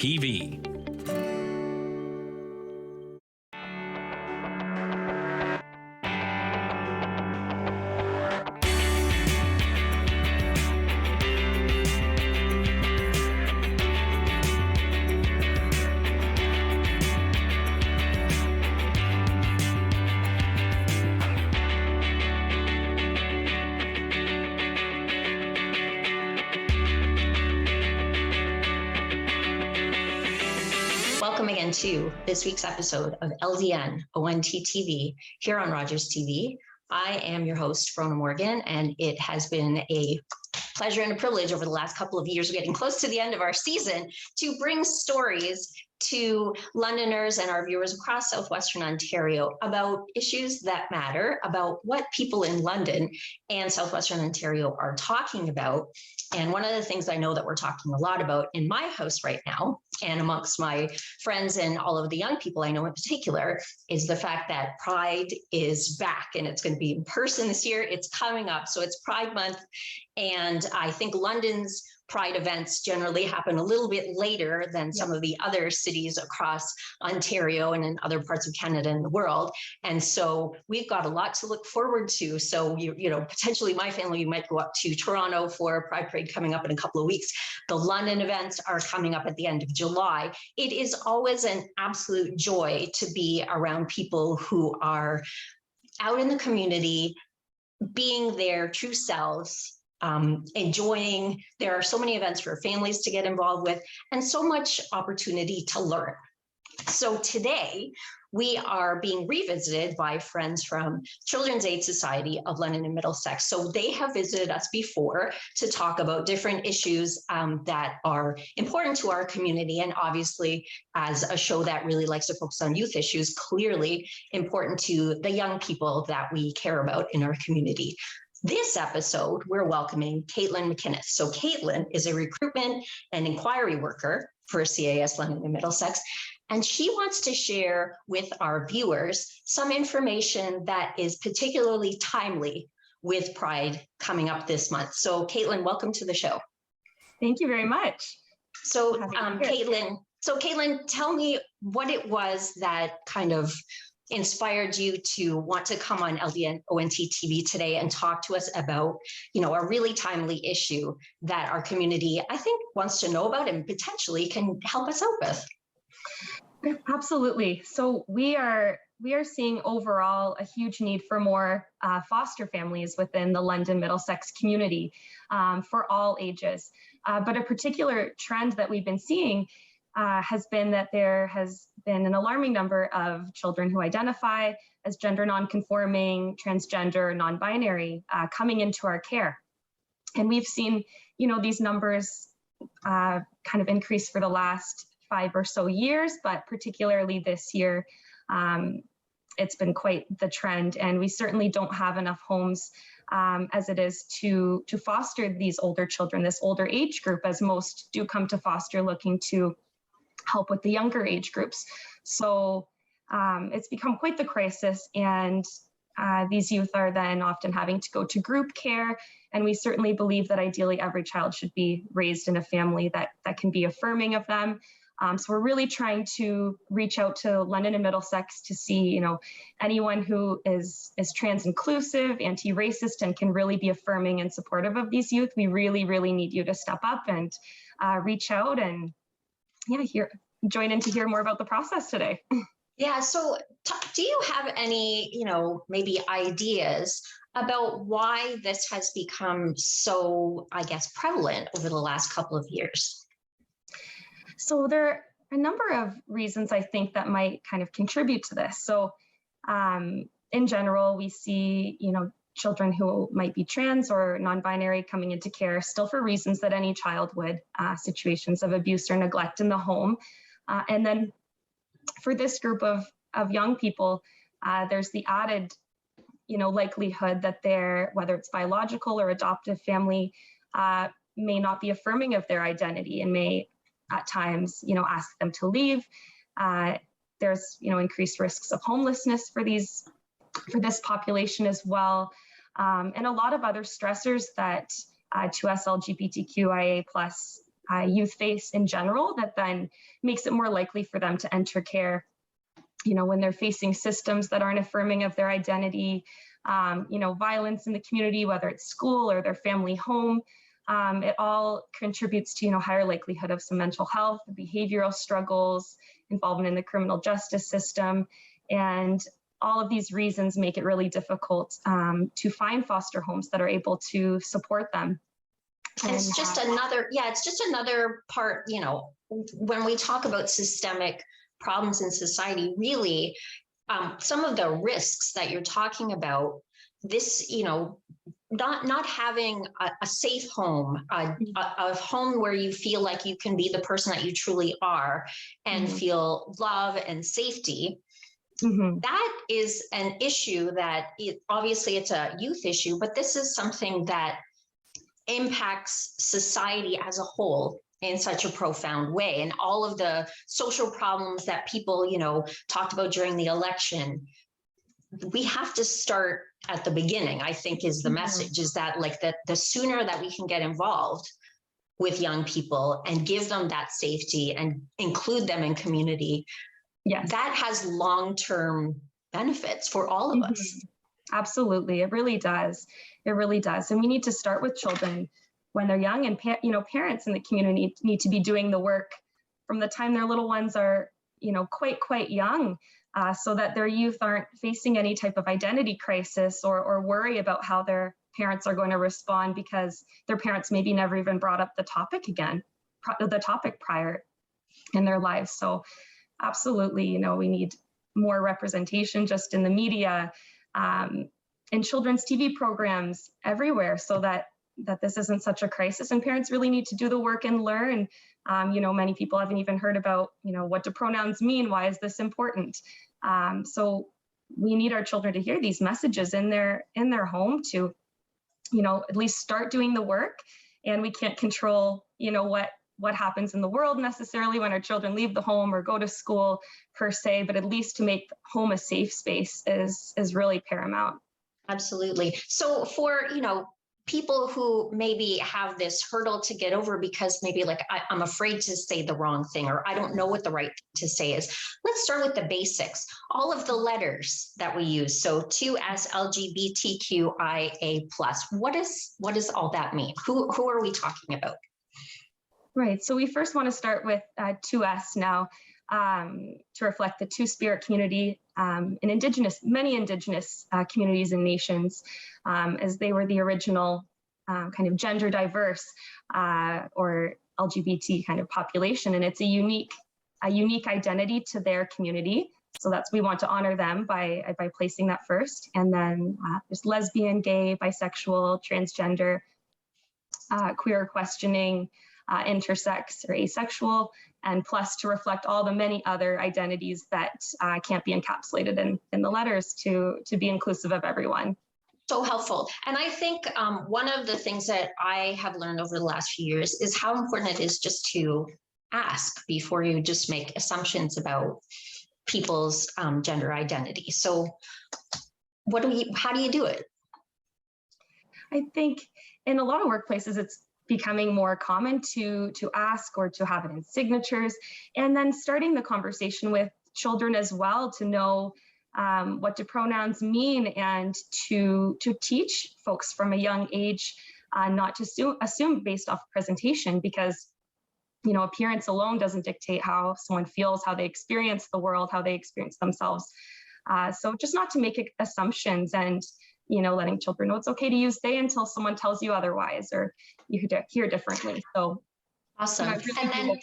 TV. Welcome again to this week's episode of LdnOnt TV here on Rogers TV. I am your host, Bronagh Morgan, and it has been a pleasure and a privilege over the last couple of years, getting close to the end of our season, to bring stories to Londoners and our viewers across Southwestern Ontario about issues that matter, about what people in London and Southwestern Ontario are talking about. And one of the things I know that we're talking a lot about in my house right now, and amongst my friends and all of the young people I know in particular, is the fact that Pride is back and it's going to be in person this year. It's coming up. So it's Pride Month. And I think London's Pride events generally happen a little bit later than some of the other cities across Ontario and in other parts of Canada and the world. And so we've got a lot to look forward to. So, potentially my family might go up to Toronto for Pride Parade coming up in a couple of weeks. The London events are coming up at the end of July. It is always an absolute joy to be around people who are out in the community, being their true selves, enjoying. There are so many events for families to get involved with and so much opportunity to learn. So today we are being revisited by friends from Children's Aid Society of London and Middlesex. So they have visited us before to talk about different issues that are important to our community. And obviously, as a show that really likes to focus on youth issues, clearly important to the young people that we care about in our community. This episode, we're welcoming Caitlin McInnes. So Caitlin is a recruitment and inquiry worker for CAS London and Middlesex, and she wants to share with our viewers some information that is particularly timely with Pride coming up this month. So Caitlin, welcome to the show. Thank you very much. So Caitlin, tell me what it was that kind of inspired you to want to come on LdnOnt TV today and talk to us about, a really timely issue that our community, I think, wants to know about and potentially can help us out with. Absolutely. So we are seeing overall a huge need for more foster families within the London Middlesex community for all ages. But a particular trend that we've been seeing has been that there has been an alarming number of children who identify as gender non-conforming, transgender, non-binary coming into our care. And we've seen, these numbers kind of increase for the last 5 or so years, but particularly this year, it's been quite the trend. And we certainly don't have enough homes as it is to foster these older children, this older age group, as most do come to foster looking to help with the younger age groups. So it's become quite the crisis, and these youth are then often having to go to group care. And we certainly believe that ideally every child should be raised in a family that can be affirming of them. So we're really trying to reach out to London and Middlesex to see, anyone who is trans inclusive, anti-racist, and can really be affirming and supportive of these youth. We really, really need you to step up and reach out and join in to hear more about the process today. Yeah. So do you have any, maybe ideas about why this has become so, prevalent over the last couple of years? So there are a number of reasons I think that might kind of contribute to this. So in general, we see, children who might be trans or non-binary coming into care still for reasons that any child would, situations of abuse or neglect in the home. And then for this group of young people, there's the added, likelihood that whether it's biological or adoptive family, may not be affirming of their identity and may at times, ask them to leave. There's, increased risks of homelessness for this population as well. And a lot of other stressors that to us LGBTQIA plus youth face in general that then makes it more likely for them to enter care. When they're facing systems that aren't affirming of their identity, violence in the community, whether it's school or their family home, it all contributes to, higher likelihood of some mental health, behavioral struggles, involvement in the criminal justice system. And all of these reasons make it really difficult to find foster homes that are able to support them. And it's just another part, when we talk about systemic problems in society, really, some of the risks that you're talking about, this, not having a safe home, a home where you feel like you can be the person that you truly are and feel love and safety. That is an issue that obviously it's a youth issue, but this is something that impacts society as a whole in such a profound way. And all of the social problems that people, talked about during the election, we have to start at the beginning, I think, is the message, is that the sooner that we can get involved with young people and give them that safety and include them in community, that has long-term benefits for all of us. Absolutely. It really does. It really does. And we need to start with children when they're young, and parents in the community need to be doing the work from the time their little ones are, quite young, so that their youth aren't facing any type of identity crisis or worry about how their parents are going to respond because their parents maybe never even brought up the topic prior in their lives. So absolutely, we need more representation just in the media, in children's TV programs everywhere, so that this isn't such a crisis, and parents really need to do the work and learn. Many people haven't even heard about, what do pronouns mean? Why is this important? So we need our children to hear these messages in their home to, at least start doing the work. And we can't control, what happens in the world necessarily when our children leave the home or go to school per se, but at least to make home a safe space is really paramount. Absolutely. So for, people who maybe have this hurdle to get over because maybe I'm afraid to say the wrong thing, or I don't know what the right thing to say is. Let's start with the basics. All of the letters that we use. So 2S LGBTQIA+. What does all that mean? Who are we talking about? Right. So we first want to start with 2S now, to reflect the Two-Spirit community in many Indigenous communities and nations, as they were the original kind of gender diverse or LGBT kind of population. And it's a unique identity to their community. So we want to honor them by placing that first. And then there's lesbian, gay, bisexual, transgender, queer questioning, intersex or asexual, and plus to reflect all the many other identities that can't be encapsulated in the letters to be inclusive of everyone. So helpful. And I think one of the things that I have learned over the last few years is how important it is just to ask before you just make assumptions about people's gender identity. So how do you do it? I think in a lot of workplaces, it's becoming more common to ask or to have it in signatures, and then starting the conversation with children as well to know what do pronouns mean, and to teach folks from a young age not to assume based off presentation, because appearance alone doesn't dictate how someone feels, how they experience the world, how they experience themselves. So just not to make assumptions, and letting children know it's okay to use they until someone tells you otherwise or you hear differently. So awesome. And then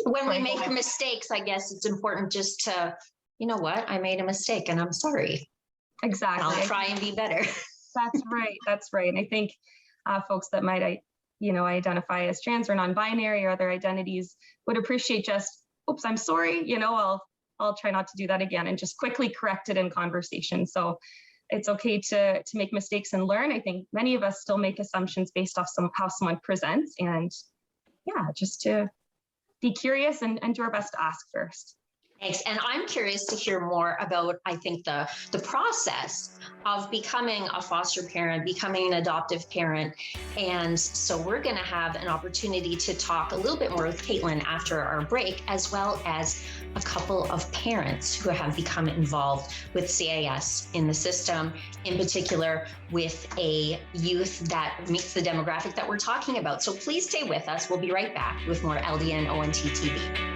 when we make mistakes, I guess it's important just to, I made a mistake and I'm sorry. Exactly. And I'll try and be better. That's right. That's right. And I think folks that might, identify as trans or non-binary or other identities would appreciate just, oops, I'm sorry. I'll try not to do that again, and just quickly correct it in conversation. So it's okay to make mistakes and learn. I think many of us still make assumptions based off how someone presents, and just to be curious and do our best to ask first. Thanks. And I'm curious to hear more about, I think, the process of becoming a foster parent, becoming an adoptive parent. And so we're going to have an opportunity to talk a little bit more with Caitlin after our break, as well as a couple of parents who have become involved with CAS in the system, in particular with a youth that meets the demographic that we're talking about. So please stay with us. We'll be right back with more LdnOnt TV.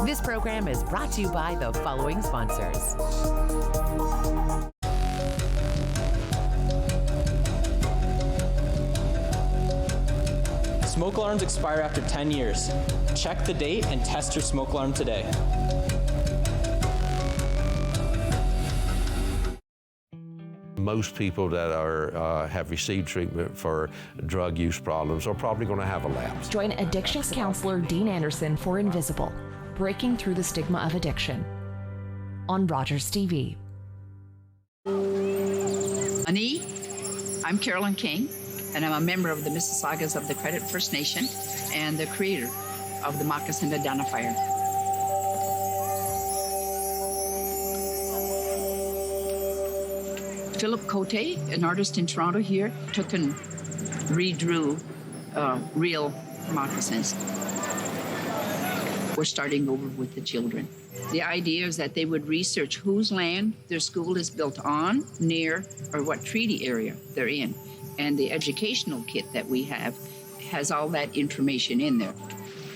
This program is brought to you by the following sponsors. Smoke alarms expire after 10 years. Check the date and test your smoke alarm today. Most people that have received treatment for drug use problems are probably going to have a lapse. Join addictions counselor Dean Anderson for Invisible, Breaking Through the Stigma of Addiction on Rogers TV. Ani, I'm Carolyn King, and I'm a member of the Mississaugas of the Credit First Nation and the creator of the Moccasin Identifier. Philip Cote, an artist in Toronto here, took and redrew real moccasins. We're starting over with the children. The idea is that they would research whose land their school is built on, near, or what treaty area they're in. And the educational kit that we have has all that information in there.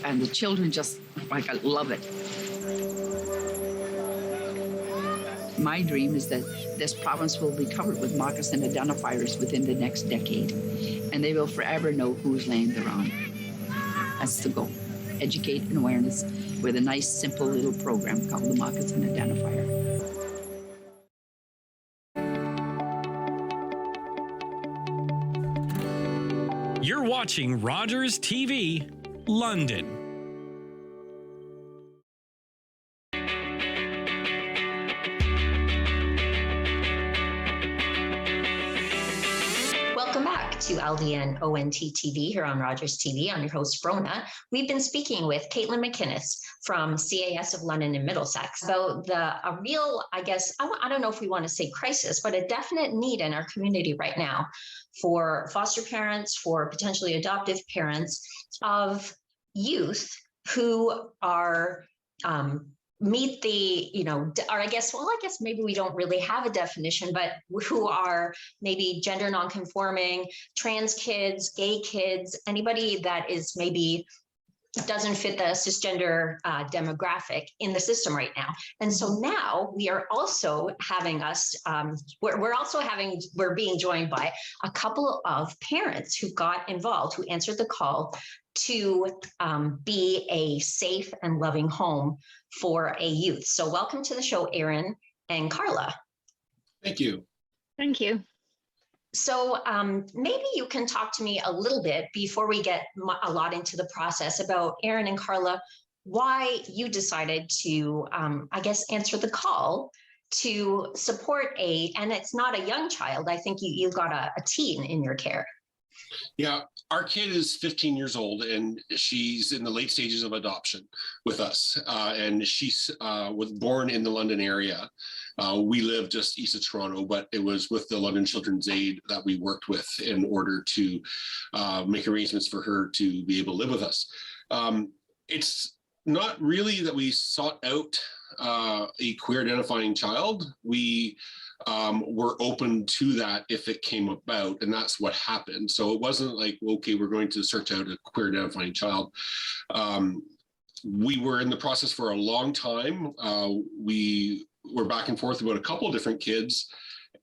And the children just, love it. My dream is that this province will be covered with moccasin identifiers within the next decade, and they will forever know whose land they're on. That's the goal. Educate and awareness with a nice, simple little program called the Moccasin Identifier. You're watching Rogers TV, London. Welcome back to LdnOnt TV here on Rogers TV. I'm your host, Bronagh. We've been speaking with Caitlin McInnes from CAS of London and Middlesex about a real, I guess, I don't know if we want to say crisis, but a definite need in our community right now for foster parents, for potentially adoptive parents of youth who are meet the, or I guess maybe we don't really have a definition, but who are maybe gender nonconforming, trans kids, gay kids, anybody that is maybe doesn't fit the cisgender demographic in the system right now. And so now we are also having we're being joined by a couple of parents who got involved, who answered the call to be a safe and loving home for a youth. So welcome to the show, Aaron and Carla. Thank you. Thank you. So maybe you can talk to me a little bit before we get a lot into the process about, Aaron and Carla, why you decided to, answer the call to support and it's not a young child. I think you've got a teen in your care. Yeah, our kid is 15 years old and she's in the late stages of adoption with us. And she was born in the London area. We live just east of Toronto, but it was with the London Children's Aid that we worked with in order to make arrangements for her to be able to live with us. It's not really that we sought out a queer identifying child. We were open to that if it came about, and that's what happened. So it wasn't like, okay, we're going to search out a queer identifying child. We were in the process for a long time. We were back and forth about a couple of different kids.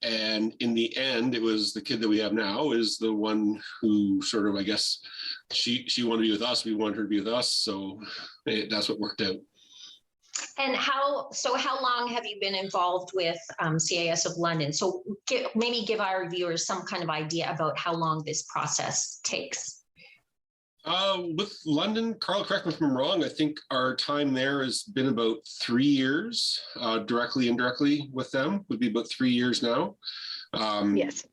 And in the end, it was the kid that we have now is the one who sort of, I guess, she wanted to be with us. We wanted her to be with us. So that's what worked out. And how long have you been involved with CAS of London? So maybe give our viewers some kind of idea about how long this process takes. With London, Carl, correct me if I'm wrong, I think our time there has been about 3 years, directly, indirectly with them, would be about 3 years now. Yes.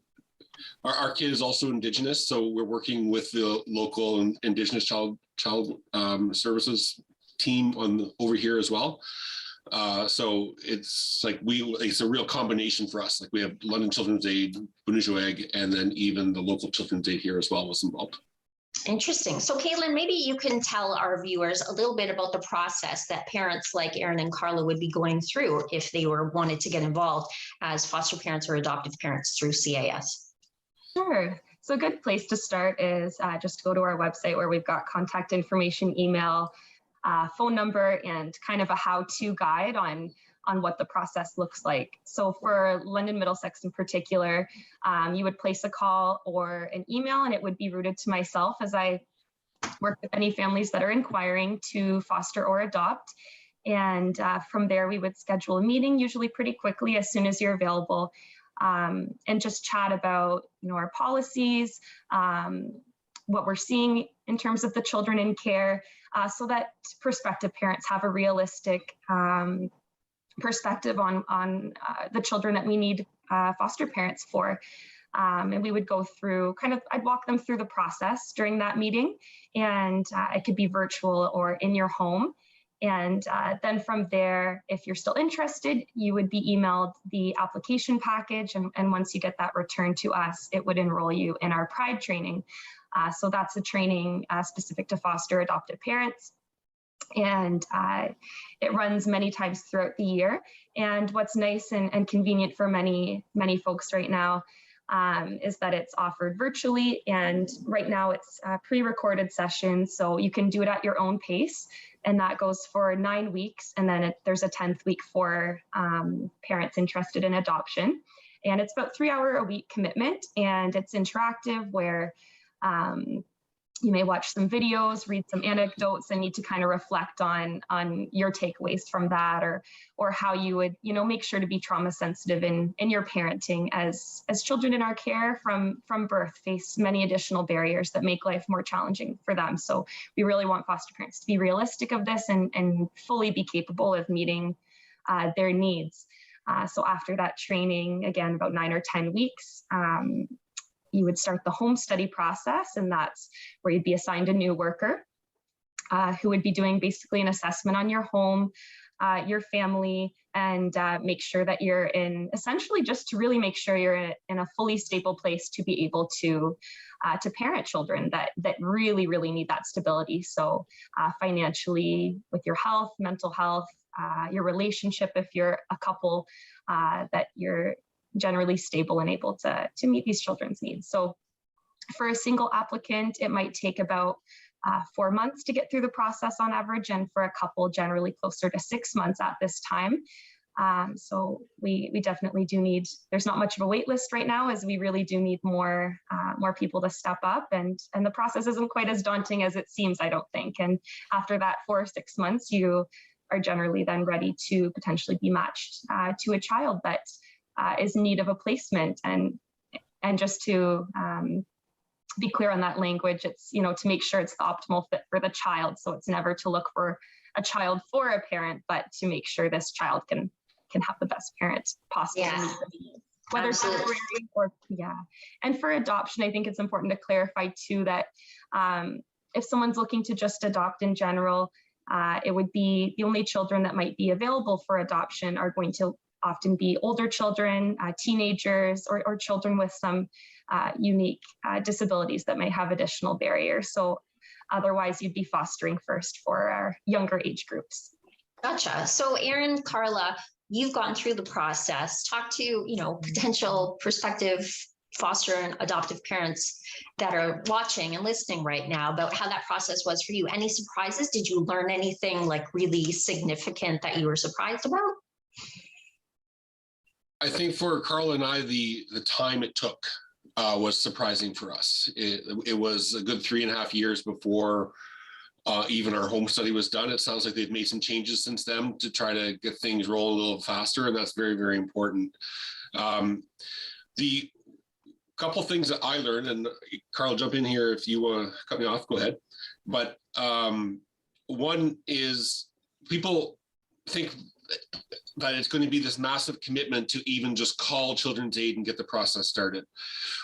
Our kid is also Indigenous, so we're working with the local Indigenous child child services team over here as well. So it's like it's a real combination for us. Like we have London Children's Aid, Bronagh, and then even the local Children's Aid here as well was involved. Interesting. So Caitlin, maybe you can tell our viewers a little bit about the process that parents like Aaron and Carla would be going through if they wanted to get involved as foster parents or adoptive parents through CAS. Sure. So a good place to start is just go to our website where we've got contact information, email, phone number, and kind of a how-to guide on what the process looks like. So for London Middlesex in particular, you would place a call or an email, and it would be routed to myself as I work with any families that are inquiring to foster or adopt. And from there, we would schedule a meeting, usually pretty quickly as soon as you're available, and just chat about our policies, what we're seeing in terms of the children in care, so that prospective parents have a realistic perspective on the children that we need foster parents for. And we would go through I'd walk them through the process during that meeting, and it could be virtual or in your home. And then from there, if you're still interested, you would be emailed the application package. And once you get that returned to us, it would enroll you in our Pride training. So that's a training specific to foster adoptive parents. And it runs many times throughout the year. And what's nice and convenient for many folks right now is that it's offered virtually. And right now it's pre-recorded sessions, so you can do it at your own pace. And that goes for 9 weeks. And then there's a 10th week for parents interested in adoption. And it's about 3 hour a week commitment. And it's interactive where you may watch some videos, read some anecdotes, and need to kind of reflect on your takeaways from that, or how you would, make sure to be trauma sensitive in your parenting, as children in our care from birth face many additional barriers that make life more challenging for them. So we really want foster parents to be realistic of this and fully be capable of meeting their needs. So after that training, again, about 9 or 10 weeks, you would start the home study process, and that's where you'd be assigned a new worker who would be doing basically an assessment on your home, your family, and make sure that you're essentially just to really make sure you're in a fully stable place to be able to parent children that really, really need that stability. So financially, with your health, mental health, your relationship, if you're a couple, that you're generally stable and able to meet these children's needs. So for a single applicant, it might take about 4 months to get through the process on average, and for a couple, generally closer to 6 months at this time. So we definitely do need, there's not much of a wait list right now, as we really do need more people to step up, and the process isn't quite as daunting as it seems, I don't think. And after that 4 or 6 months, you are generally then ready to potentially be matched to a child that is in need of a placement. And just to be clear on that language, it's, to make sure it's the optimal fit for the child. So it's never to look for a child for a parent, but to make sure this child can have the best parent possible. Yeah. Whether Absolutely. And for adoption, I think it's important to clarify too that if someone's looking to just adopt in general, it would be the only children that might be available for adoption are going to often be older children, teenagers, or children with some unique disabilities that may have additional barriers. So otherwise, you'd be fostering first for our younger age groups. Gotcha. So Aaron, Carla, you've gone through the process. Talk to, potential prospective foster and adoptive parents that are watching and listening right now about how that process was for you. Any surprises? Did you learn anything like really significant that you were surprised about? I think for Carla and I, the time it took was surprising for us. It was a good 3.5 years before even our home study was done. It sounds like they've made some changes since then to try to get things rolling a little faster, and that's very, very important. The couple things that I learned, and Carl, jump in here if you want to cut me off, go ahead. But one is people think that it's going to be this massive commitment to even just call Children's Aid and get the process started,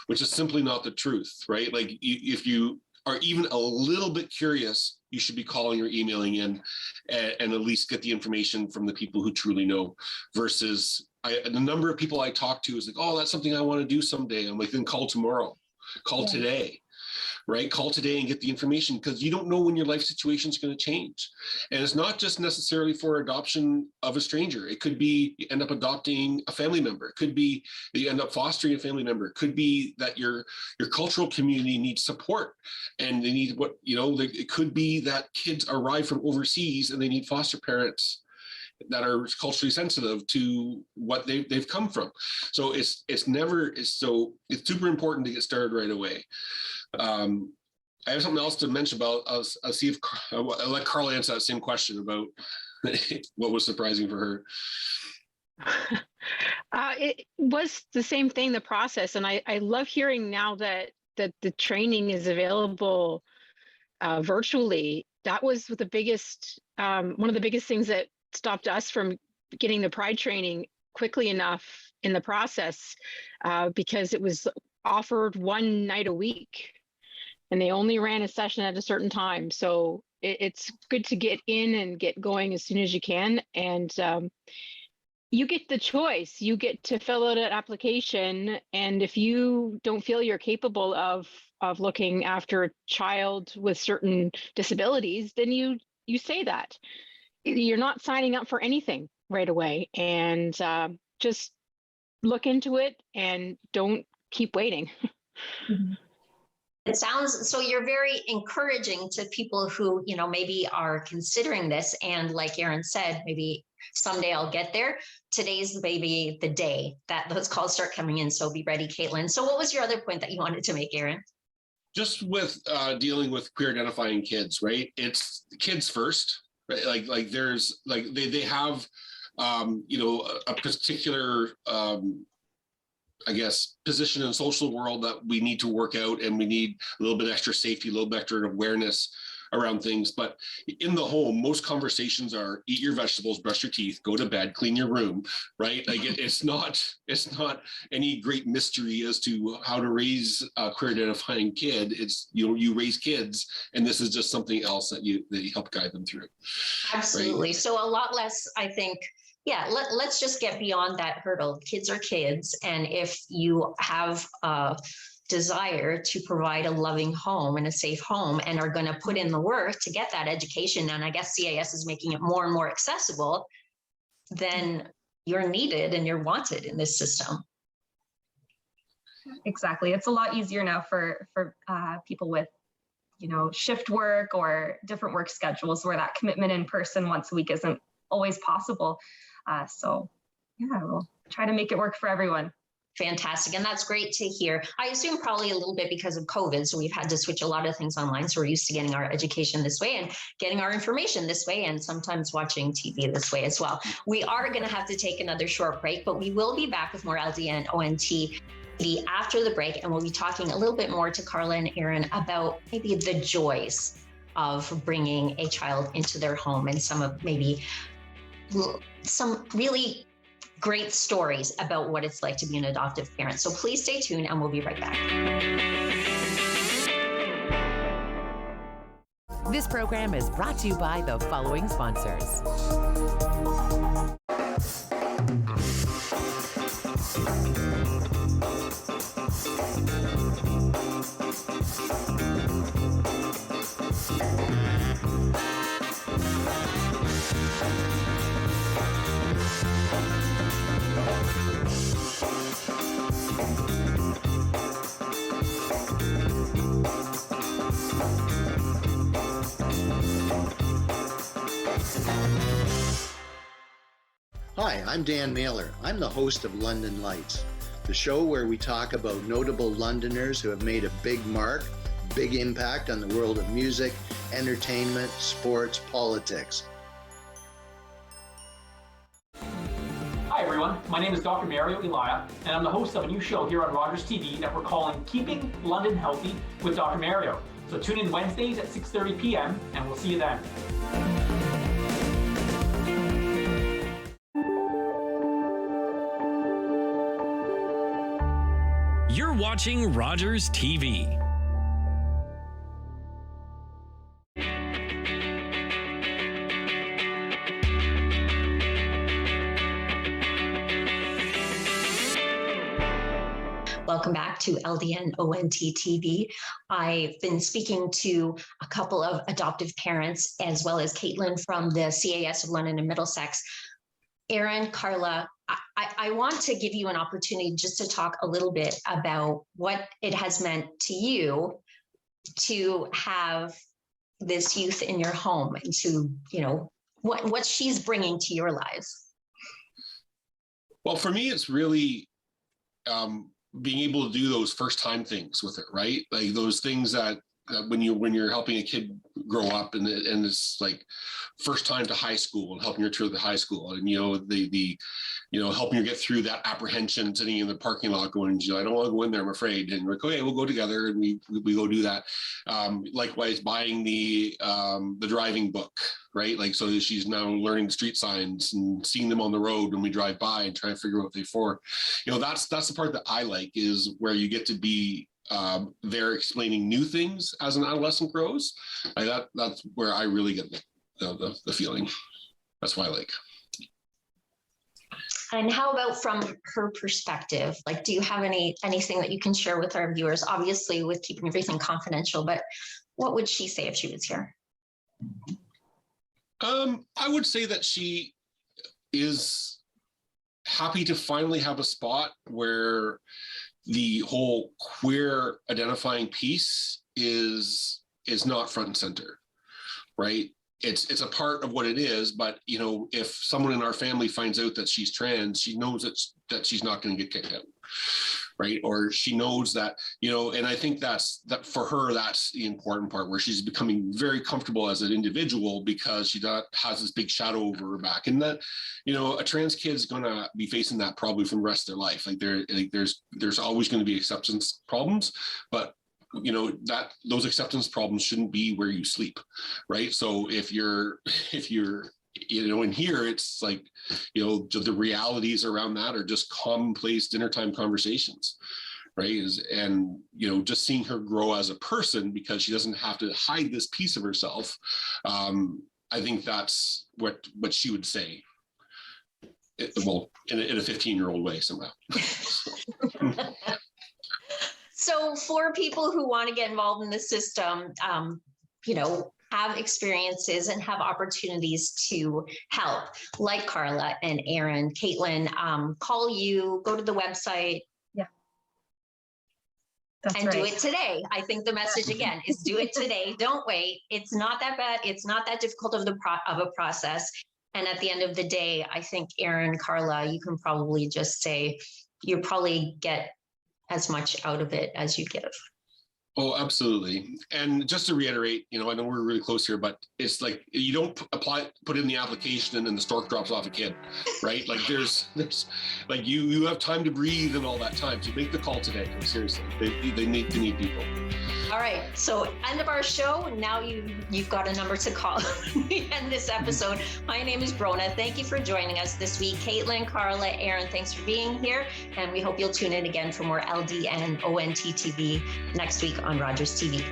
which is simply not the truth, right? Like if you are even a little bit curious, you should be calling or emailing in and at least get the information from the people who truly know, versus the number of people I talk to is like, oh, that's something I want to do someday. I'm like, then call tomorrow, call today. Right? Call today and get the information, because you don't know when your life situation is going to change. And it's not just necessarily for adoption of a stranger. It could be you end up adopting a family member. It could be that you end up fostering a family member. It could be that your cultural community needs support and they need it could be that kids arrive from overseas and they need foster parents that are culturally sensitive to what they've come from. So it's super important to get started right away. I have something else to mention about. I'll see if I'll let Carl answer that same question about what was surprising for her. It was the same thing, the process, and I love hearing now that the training is available virtually. That was the biggest, one of the biggest things that stopped us from getting the Pride training quickly enough in the process, because it was offered one night a week and they only ran a session at a certain time. So it's good to get in and get going as soon as you can. And you get the choice. You get to fill out an application. And if you don't feel you're capable of looking after a child with certain disabilities, then you say that. You're not signing up for anything right away. And just look into it and don't keep waiting. It sounds, so you're very encouraging to people who, maybe are considering this. And like Aaron said, maybe someday I'll get there. Today's maybe the day that those calls start coming in. So be ready, Caitlin. So what was your other point that you wanted to make, Aaron? Just with dealing with queer identifying kids, right? It's kids first, right? Like there's they have, a particular, I guess, position in the social world that we need to work out, and we need a little bit extra safety, a little bit extra awareness around things. But in the home, most conversations are eat your vegetables, brush your teeth, go to bed, clean your room, right? Like it's not any great mystery as to how to raise a queer identifying kid. It's, you raise kids, and this is just something else that you help guide them through. Absolutely. Right? So a lot less, I think, let's just get beyond that hurdle. Kids are kids. And if you have a desire to provide a loving home and a safe home and are going to put in the work to get that education, and I guess CAS is making it more and more accessible, then you're needed and you're wanted in this system. Exactly. It's a lot easier now for people with, shift work or different work schedules where that commitment in person once a week isn't always possible. We'll try to make it work for everyone. Fantastic. And that's great to hear. I assume probably a little bit because of COVID. So we've had to switch a lot of things online. So we're used to getting our education this way and getting our information this way, and sometimes watching TV this way as well. We are going to have to take another short break, but we will be back with more LdnOnt after the break. And we'll be talking a little bit more to Carla and Aaron about maybe the joys of bringing a child into their home and some really great stories about what it's like to be an adoptive parent. So please stay tuned and we'll be right back. This program is brought to you by the following sponsors. Hi, I'm Dan Mailer. I'm the host of London Lights, the show where we talk about notable Londoners who have made a big mark, big impact on the world of music, entertainment, sports, politics. Hi everyone, my name is Dr. Mario Elia, and I'm the host of a new show here on Rogers TV that we're calling Keeping London Healthy with Dr. Mario. So tune in Wednesdays at 6:30 p.m. and we'll see you then. You're watching Rogers TV. Welcome back to LdnOnt TV. I've been speaking to a couple of adoptive parents, as well as Caitlin from the CAS of London and Middlesex. Aaron, Carla, I want to give you an opportunity just to talk a little bit about what it has meant to you to have this youth in your home, and to, what she's bringing to your lives. Well, for me, it's really being able to do those first time things with it, right? Like those things that when you're helping a kid grow up, and it's like first time to high school, and helping her through the high school, and helping her get through that apprehension, sitting in the parking lot going, I don't want to go in there, I'm afraid. And we're like, okay, we'll go together, and we go do that. Likewise, buying the driving book, right? Like, so she's now learning street signs and seeing them on the road when we drive by and trying to figure out what they're for. That's the part that I like, is where you get to be they're explaining new things as an adolescent grows. That's where I really get the feeling. That's why I like. And how about from her perspective? Like, do you have anything that you can share with our viewers? Obviously, with keeping everything confidential, but what would she say if she was here? I would say that she is happy to finally have a spot where the whole queer identifying piece is not front and center, right? It's a part of what it is, but if someone in our family finds out that she's trans, she knows that she's not going to get kicked out, right? Or she knows that, and I think that for her, that's the important part, where she's becoming very comfortable as an individual, because she has this big shadow over her back. And that, a trans kid's going to be facing that probably for the rest of their life. Like there's always going to be acceptance problems, but those acceptance problems shouldn't be where you sleep, right? So if you're in here, it's like, the realities around that are just commonplace dinner time conversations, right? And just seeing her grow as a person, because she doesn't have to hide this piece of herself. I think that's what she would say. In a 15-year-old way somehow. So for people who want to get involved in the system, have experiences and have opportunities to help, like Carla and Aaron, Caitlin, call you, go to the website. Yeah. That's and right. Do it today. I think the message again is do it today. Don't wait. It's not that bad. It's not that difficult of a process. And at the end of the day, I think Aaron, Carla, you can probably just say you probably get as much out of it as you give. Oh, absolutely. And just to reiterate, I know we're really close here, but it's like, you don't put in the application and then the stork drops off a kid, right? Like there's like you have time to breathe and all that time. So make the call today. Seriously, they need people. All right. So end of our show. Now you've got a number to call. We end this episode. My name is Bronagh. Thank you for joining us this week. Caitlin, Carla, Aaron, thanks for being here. And we hope you'll tune in again for more LdnOnt TV next week on Rogers TV.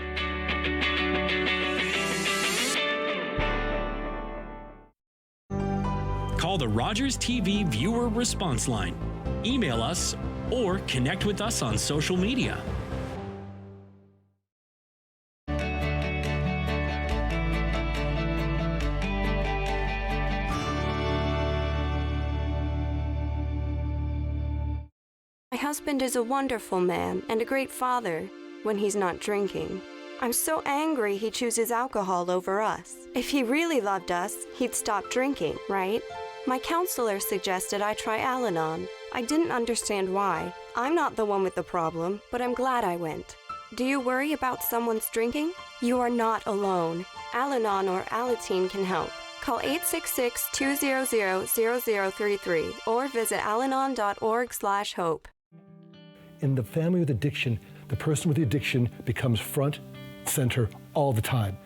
Call the Rogers TV viewer response line, email us, or connect with us on social media. My husband is a wonderful man and a great father when he's not drinking. I'm so angry he chooses alcohol over us. If he really loved us, he'd stop drinking, right? My counselor suggested I try LdnOnt. I didn't understand why. I'm not the one with the problem, but I'm glad I went. Do you worry about someone's drinking? You are not alone. LdnOnt or Alateen can help. Call 866-200-0033 or visit LdnOnt.org/hope. In the family with addiction, the person with the addiction becomes front, center all the time.